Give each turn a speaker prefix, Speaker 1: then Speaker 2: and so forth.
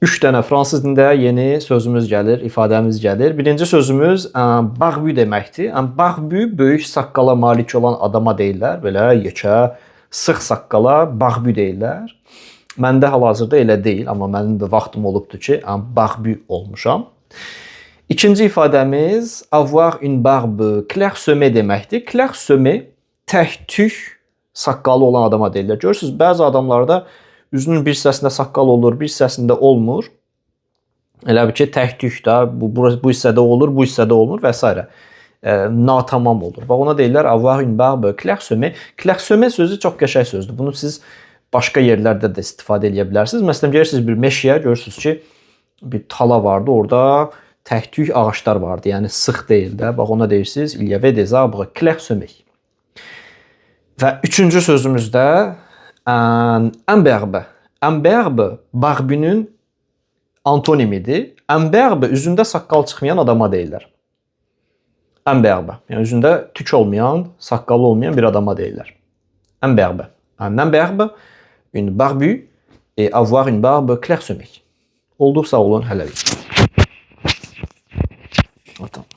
Speaker 1: Üç dənə fransız dilində yeni sözümüz gəlir, ifadəmiz gəlir. Birinci sözümüz barbu deməkdir. Barbu böyük saqqala malik olan adama deyirlər. Belə yekə, sıx saqqala barbu deyirlər. Məndə hal-hazırda elə deyil, amma mənim də vaxtım olubdu ki, barbu olmuşam. İkinci ifadəmiz avoir une barbe clairsemée deməkdir. Clairsemée tək-tük saqqalı olan adama deyirlər. Görürsüz, bəzi adamlarda üzünün bir hissəsində saqqal olur, bir hissəsində olmur. Elə bir ki, tək-tük də bu hissədə olur, bu hissədə olmur və s. Natamam olur. Bax, ona deyirlər avoir une barbe clairsemée. Clairsemée sözü çox qəşəng sözdür. Bunu siz başqa yerlərdə də istifadə edə bilərsiniz. Məsələn, gelirsiniz bir meşəyə, görürsünüz ki, bir tala vardı, orada tək-tük ağaclar vardı. Yəni sıx deyil də. Bax, ona deyirsiniz il y avait des arbres clairsemés. Və üçüncü sözümüzdə imberbe. Imberbe barbunun antonimidir. Imberbe üzündə saqqal çıxmayan adama deyirlər. Imberbe. Yəni üzündə tük olmayan, saqqalı olmayan bir adama deyirlər. Imberbe. Un imberbe, une barbu et avoir une barbe clairsemée. Olduq, sağ olun, hələlik. Attends.